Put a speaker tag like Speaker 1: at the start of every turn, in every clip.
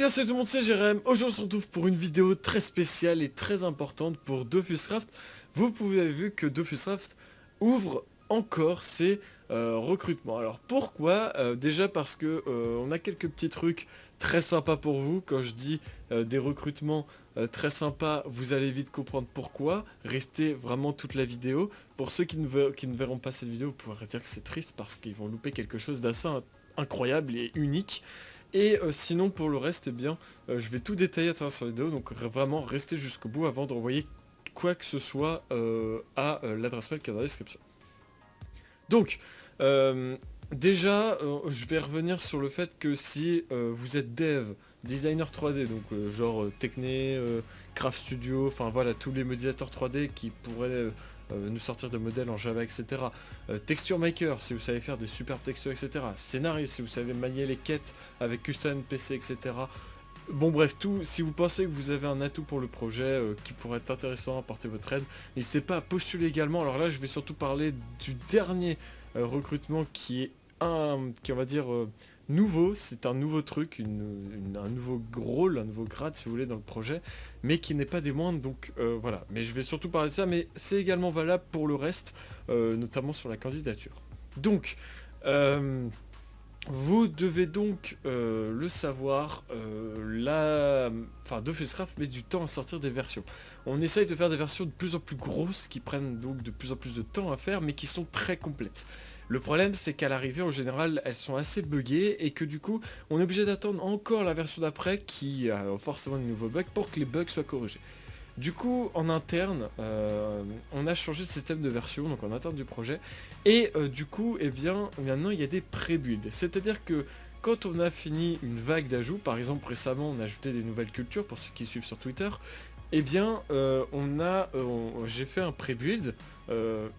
Speaker 1: bien salut tout le monde, c'est Jérém. Aujourd'hui on se retrouve pour une vidéo très spéciale et très importante pour Dofuscraft. Vous avez vu que Dofuscraft ouvre encore ses recrutements. Alors pourquoi déjà parce que on a quelques petits trucs très sympas pour vous. Quand je dis des recrutements très sympas, vous allez vite comprendre pourquoi. Restez vraiment toute la vidéo. Pour ceux qui ne verront pas cette vidéo, vous pourrez dire que c'est triste parce qu'ils vont louper quelque chose d'assez incroyable et unique. Et sinon pour le reste, eh bien, je vais tout détailler à travers cette vidéo, donc vraiment restez jusqu'au bout avant de renvoyer quoi que ce soit à l'adresse mail qui est dans la description. Donc, déjà, je vais revenir sur le fait que si vous êtes dev, designer 3D, donc genre Techné, Craft Studio, enfin voilà, tous les modélisateurs 3D qui pourraient nous sortir de modèles en Java, etc. Texture Maker, si vous savez faire des superbes textures, etc. Scénariste, si vous savez manier les quêtes avec Custom PC, etc. Bon bref, tout, si vous pensez que vous avez un atout pour le projet qui pourrait être intéressant à apporter votre aide, n'hésitez pas à postuler également. Alors là, je vais surtout parler du dernier recrutement qui est qui on va dire nouveau, c'est un nouveau truc, un nouveau rôle, un nouveau grade si vous voulez dans le projet, mais qui n'est pas des moindres, donc voilà. Mais je vais surtout parler de ça, mais c'est également valable pour le reste, notamment sur la candidature. Donc, vous devez donc le savoir, Dofuscraft met du temps à sortir des versions. On essaye de faire des versions de plus en plus grosses qui prennent donc de plus en plus de temps à faire mais qui sont très complètes. Le problème c'est qu'à l'arrivée en général elles sont assez buggées et que du coup on est obligé d'attendre encore la version d'après qui a forcément de nouveaux bugs pour que les bugs soient corrigés. Du coup, en interne, on a changé le système de version, donc en interne du projet, et du coup, eh bien, maintenant il y a des pré-builds. C'est-à-dire que quand on a fini une vague d'ajouts, par exemple récemment on a ajouté des nouvelles cultures, pour ceux qui suivent sur Twitter, eh bien, j'ai fait un pré-build,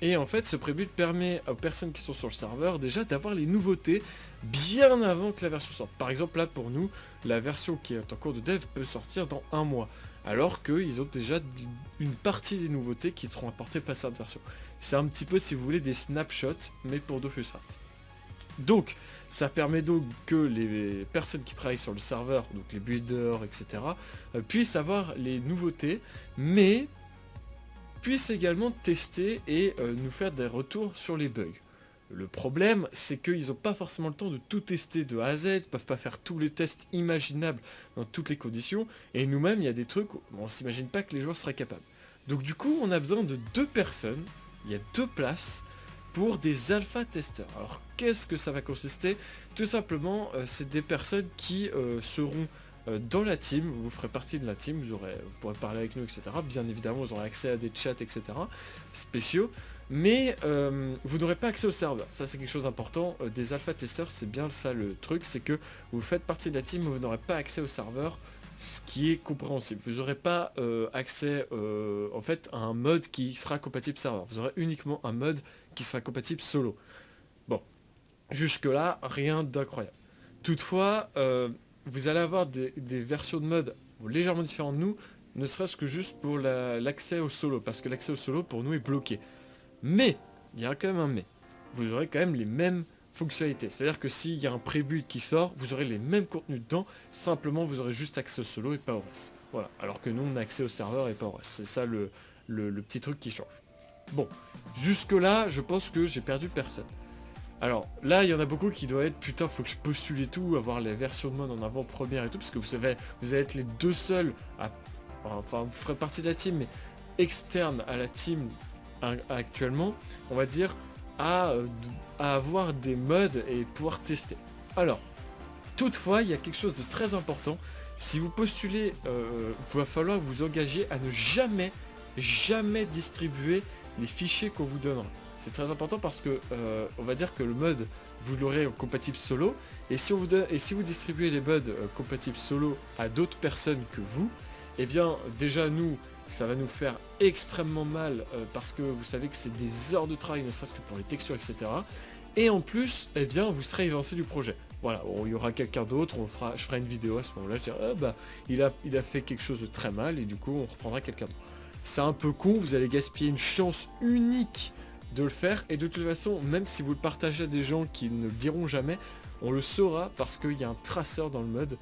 Speaker 1: et en fait ce pré-build permet aux personnes qui sont sur le serveur déjà d'avoir les nouveautés bien avant que la version sorte. Par exemple là pour nous, la version qui est en cours de dev peut sortir dans un mois. Alors qu'ils ont déjà une partie des nouveautés qui seront apportées par cette version. C'est un petit peu, si vous voulez, des snapshots, mais pour Dofuscraft. Donc, ça permet donc que les personnes qui travaillent sur le serveur, donc les builders, etc., puissent avoir les nouveautés, mais puissent également tester et nous faire des retours sur les bugs. Le problème, c'est qu'ils n'ont pas forcément le temps de tout tester de A à Z, ils peuvent pas faire tous les tests imaginables dans toutes les conditions, et nous-mêmes, il y a des trucs où on s'imagine pas que les joueurs seraient capables. Donc du coup, on a besoin de 2 personnes, il y a 2 places, pour des alpha-testeurs. Alors, qu'est-ce que ça va consister? Tout simplement, c'est des personnes qui seront dans la team, vous ferez partie de la team, vous pourrez parler avec nous, etc. Bien évidemment, vous aurez accès à des chats, etc. spéciaux. Mais vous n'aurez pas accès au serveur, ça c'est quelque chose d'important, des alpha testeurs c'est bien ça le truc, c'est que vous faites partie de la team mais vous n'aurez pas accès au serveur, ce qui est compréhensible. Vous n'aurez pas accès en fait à un mode qui sera compatible serveur, vous aurez uniquement un mode qui sera compatible solo. Bon, jusque là rien d'incroyable. Toutefois, vous allez avoir des versions de mode légèrement différentes de nous, ne serait-ce que juste pour l'accès au solo, parce que l'accès au solo pour nous est bloqué. Mais, il y a quand même un mais, vous aurez quand même les mêmes fonctionnalités. C'est-à-dire que s'il y a un pré-build qui sort, vous aurez les mêmes contenus dedans, simplement vous aurez juste accès au solo et pas au reste. Voilà, alors que nous on a accès au serveur et pas au reste. C'est ça le petit truc qui change. Bon, jusque là, je pense que j'ai perdu personne. Alors là, il y en a beaucoup qui doivent être, putain, faut que je postule et tout, avoir les versions de mode en avant-première et tout, parce que vous allez être les 2 seuls à... Enfin, vous ferez partie de la team, mais externe à la team actuellement, on va dire, à avoir des modes et pouvoir tester. Alors, toutefois, il y a quelque chose de très important. Si vous postulez, il va falloir vous engager à ne jamais distribuer les fichiers qu'on vous donnera. C'est très important parce que, on va dire que le mode, vous l'aurez en compatible solo, et si vous distribuez les modes compatibles solo à d'autres personnes que vous, eh bien, déjà nous, ça va nous faire extrêmement mal parce que vous savez que c'est des heures de travail, ne serait-ce que pour les textures, etc. Et en plus, eh bien, vous serez évincé du projet. Voilà, il y aura quelqu'un d'autre, je ferai une vidéo à ce moment-là, je dirai, ah bah, il a fait quelque chose de très mal, et du coup, on reprendra quelqu'un d'autre. C'est un peu con, vous allez gaspiller une chance unique de le faire, et de toute façon, même si vous le partagez à des gens qui ne le diront jamais, on le saura parce qu'il y a un traceur dans le mode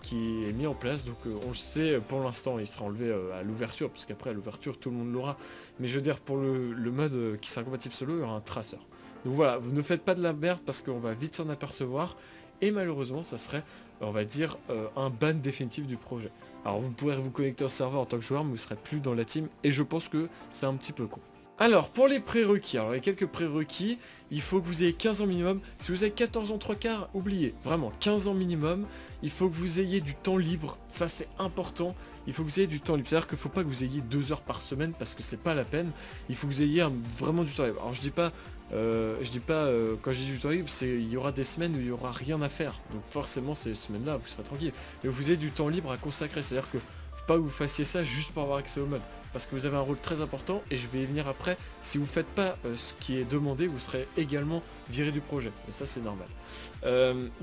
Speaker 1: qui est mis en place, donc on le sait pour l'instant, il sera enlevé à l'ouverture, parce qu'après à l'ouverture tout le monde l'aura, mais je veux dire pour le mode qui sera compatible solo, il y aura un traceur. Donc voilà, vous ne faites pas de la merde parce qu'on va vite s'en apercevoir, et malheureusement ça serait, on va dire, un ban définitif du projet. Alors vous pourrez vous connecter au serveur en tant que joueur, mais vous serez plus dans la team, et je pense que c'est un petit peu con. Alors pour les prérequis, alors il y a quelques prérequis, il faut que vous ayez 15 ans minimum. Si vous avez 14 ans 3/4, oubliez, vraiment 15 ans minimum. Il faut que vous ayez du temps libre, ça c'est important. Il faut que vous ayez du temps libre, c'est-à-dire qu'il ne faut pas que vous ayez 2 heures par semaine parce que c'est pas la peine. Il faut que vous ayez vraiment du temps libre. Alors je dis pas quand je dis du temps libre, il y aura des semaines où il n'y aura rien à faire. Donc forcément ces semaines-là vous serez tranquille. Mais vous avez du temps libre à consacrer, c'est-à-dire que faut pas que vous fassiez ça juste pour avoir accès au mode. Parce que vous avez un rôle très important et je vais y venir après. Si vous ne faites pas ce qui est demandé, vous serez également viré du projet. Et ça c'est normal.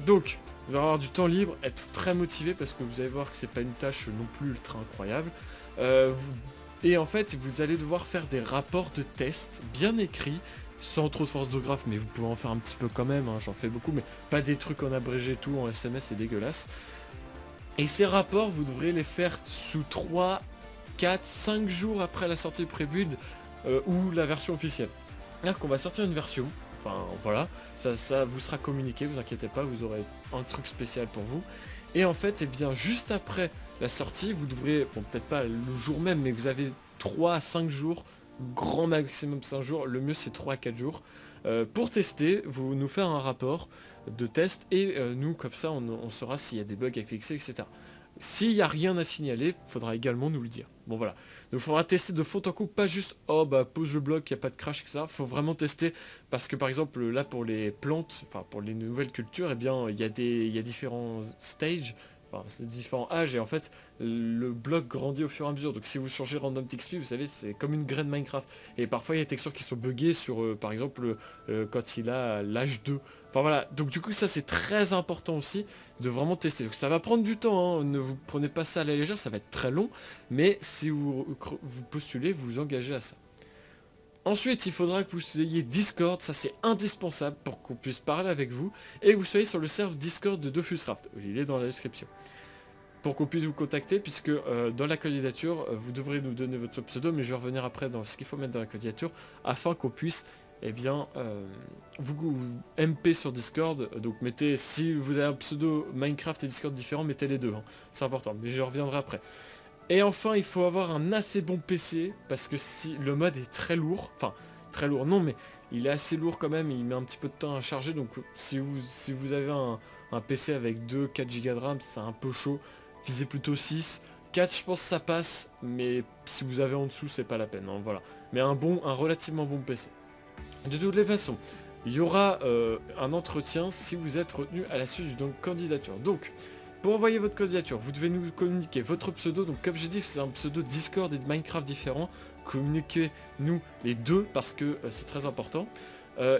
Speaker 1: Donc vous allez avoir du temps libre, être très motivé parce que vous allez voir que c'est pas une tâche non plus ultra incroyable. Et en fait vous allez devoir faire des rapports de tests bien écrits, sans trop de force d'orthographe, mais vous pouvez en faire un petit peu quand même, hein, j'en fais beaucoup, mais pas des trucs en abrégé tout, en SMS c'est dégueulasse. Et ces rapports vous devrez les faire sous 3, 4, 5 jours après la sortie du pré-build ou la version officielle. C'est-à-dire qu'on va sortir une version, enfin voilà, ça vous sera communiqué, vous inquiétez pas, vous aurez un truc spécial pour vous. Et en fait, et bien juste après la sortie, vous devrez, bon peut-être pas le jour même, mais vous avez 3 à 5 jours, grand maximum 5 jours, le mieux c'est 3 à 4 jours, pour tester, vous nous faire un rapport de test et nous comme ça on saura s'il y a des bugs à fixer, etc. S'il n'y a rien à signaler, il faudra également nous le dire. Bon voilà. Donc il faudra tester de fond en comble, pas juste oh bah pause le bloc, il n'y a pas de crash, etc. Il faut vraiment tester parce que par exemple là pour les plantes, enfin pour les nouvelles cultures, eh bien il y a différents stages, enfin c'est différents âges et en fait le bloc grandit au fur et à mesure. Donc si vous changez random TXP, vous savez c'est comme une graine Minecraft. Et parfois il y a des textures qui sont buggées sur par exemple quand il a l'âge 2. Enfin voilà, donc du coup ça c'est très important aussi de vraiment tester. Donc ça va prendre du temps, hein. Ne vous prenez pas ça à la légère, ça va être très long, mais si vous postulez, vous vous engagez à ça. Ensuite, il faudra que vous ayez Discord, ça c'est indispensable pour qu'on puisse parler avec vous, et que vous soyez sur le serveur Discord de Dofuscraft, il est dans la description. Pour qu'on puisse vous contacter, puisque dans la candidature, vous devrez nous donner votre pseudo, mais je vais revenir après dans ce qu'il faut mettre dans la candidature, afin qu'on puisse eh bien, vous MP sur Discord, donc mettez, si vous avez un pseudo Minecraft et Discord différent, mettez les deux, hein. C'est important, mais je reviendrai après. Et enfin, il faut avoir un assez bon PC, parce que si le mode est très lourd, enfin, très lourd, non, mais il est assez lourd quand même, il met un petit peu de temps à charger, donc si vous avez un PC avec 2-4 Go de RAM, c'est un peu chaud, visez plutôt 6, 4 je pense que ça passe, mais si vous avez en dessous, c'est pas la peine, hein, voilà. Mais un relativement bon PC. De toutes les façons, il y aura un entretien si vous êtes retenu à la suite d'une candidature. Donc, pour envoyer votre candidature, vous devez nous communiquer votre pseudo. Donc, comme j'ai dit, c'est un pseudo Discord et de Minecraft différent. Communiquez-nous les deux parce que c'est très important.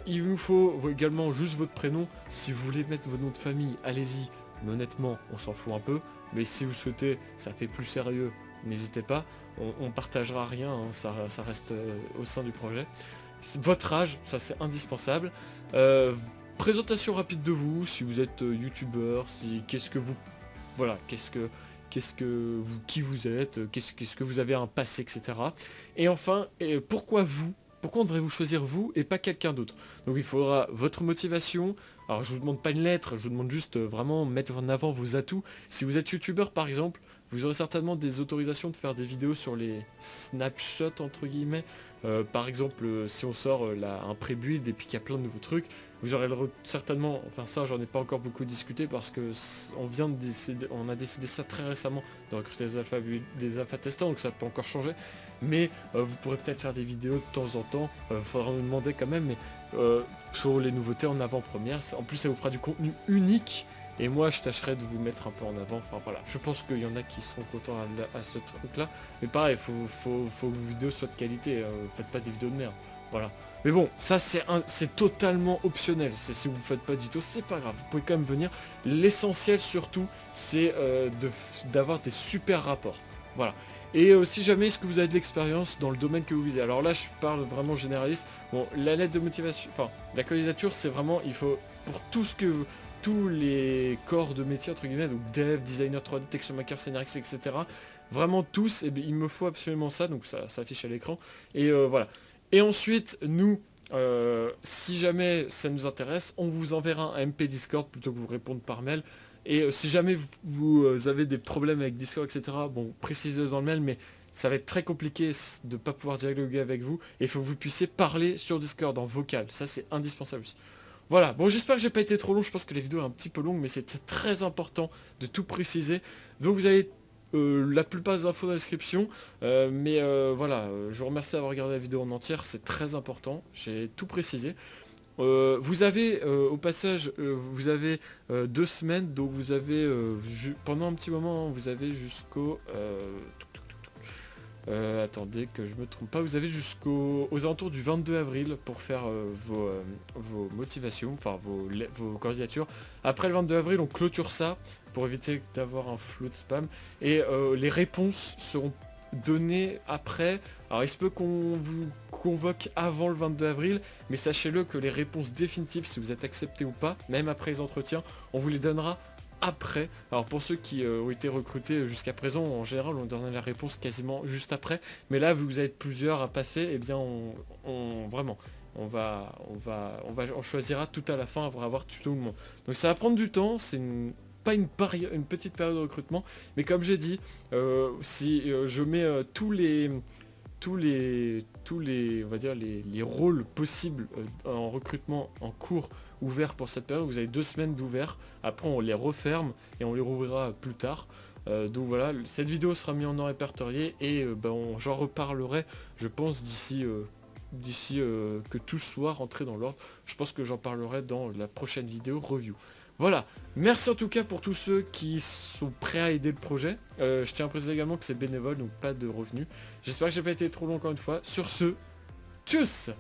Speaker 1: Il nous faut également juste votre prénom. Si vous voulez mettre votre nom de famille, allez-y. Mais honnêtement, on s'en fout un peu. Mais si vous souhaitez, ça fait plus sérieux, n'hésitez pas. On partagera rien, hein, ça reste au sein du projet. Votre âge, ça c'est indispensable. Présentation rapide de vous, si vous êtes youtubeur, qui vous êtes, qu'est-ce que vous avez un passé, etc. Et enfin, pourquoi on devrait vous choisir vous et pas quelqu'un d'autre? Donc il faudra votre motivation. Alors je vous demande pas une lettre, je vous demande juste vraiment mettre en avant vos atouts. Si vous êtes youtubeur par exemple, vous aurez certainement des autorisations de faire des vidéos sur les snapshots entre guillemets. Par exemple, si on sort un pré-build et puis qu'il y a plein de nouveaux trucs, vous aurez certainement, enfin ça j'en ai pas encore beaucoup discuté parce que on a décidé ça très récemment de recruter des alpha testeurs, donc ça peut encore changer. Mais vous pourrez peut-être faire des vidéos de temps en temps, faudra nous demander quand même, mais pour les nouveautés en avant-première, en plus ça vous fera du contenu unique. Et moi je tâcherai de vous mettre un peu en avant, enfin voilà, je pense qu'il y en a qui seront contents à ce truc là. Mais pareil, faut que vos vidéos soient de qualité, faites pas des vidéos de merde, voilà. Mais bon, ça c'est totalement optionnel, si vous faites pas du tout, c'est pas grave, vous pouvez quand même venir. L'essentiel surtout, c'est d'avoir des super rapports, voilà. Et si jamais est-ce que vous avez de l'expérience dans le domaine que vous visez. Alors là je parle vraiment généraliste. Bon, la lettre de motivation, enfin la candidature c'est vraiment, il faut pour tout ce que tous les corps de métier entre guillemets, donc dev, designer 3D, texture maker, scénariste, etc. Vraiment tous, et bien, il me faut absolument ça, donc ça affiche à l'écran. Et voilà. Et ensuite, nous, si jamais ça nous intéresse, on vous enverra un MP Discord plutôt que vous répondre par mail. Et si jamais vous avez des problèmes avec Discord, etc., bon, précisez-le dans le mail, mais ça va être très compliqué de ne pas pouvoir dialoguer avec vous. Et il faut que vous puissiez parler sur Discord en vocal. Ça, c'est indispensable aussi. Voilà, bon, j'espère que j'ai pas été trop long. Je pense que les vidéos sont un petit peu longues, mais c'est très important de tout préciser. Donc vous avez la plupart des infos dans la description. Voilà, je vous remercie d'avoir regardé la vidéo en entière. C'est très important. J'ai tout précisé. Vous avez au passage, vous avez 2 semaines, donc vous avez pendant un petit moment, vous avez jusqu'au attendez que je me trompe pas, vous avez aux alentours du 22 avril pour faire vos motivations, enfin vos candidatures. Après le 22 avril, on clôture ça pour éviter d'avoir un flot de spam. Et les réponses seront données après. Alors il se peut qu'on vous convoque avant le 22 avril, mais sachez-le que les réponses définitives, si vous êtes accepté ou pas, même après les entretiens, on vous les donnera après. Alors pour ceux qui ont été recrutés jusqu'à présent, en général on donne la réponse quasiment juste après, mais là vu que vous avez plusieurs à passer, eh bien vraiment on choisira tout à la fin pour avoir tout le monde. Donc ça va prendre du temps, c'est pas une petite période de recrutement, mais comme j'ai dit, si je mets tous les on va dire les rôles possibles en recrutement en cours ouvert pour cette période, vous avez 2 semaines d'ouvert, après on les referme et on les rouvrira plus tard. Donc voilà, cette vidéo sera mise en répertorié et j'en reparlerai, je pense, d'ici que tout soit rentré dans l'ordre. Je pense que j'en parlerai dans la prochaine vidéo review. Voilà, merci en tout cas pour tous ceux qui sont prêts à aider le projet. Je tiens à préciser également que c'est bénévole, donc pas de revenus. J'espère que j'ai pas été trop long encore une fois. Sur ce, tchuss!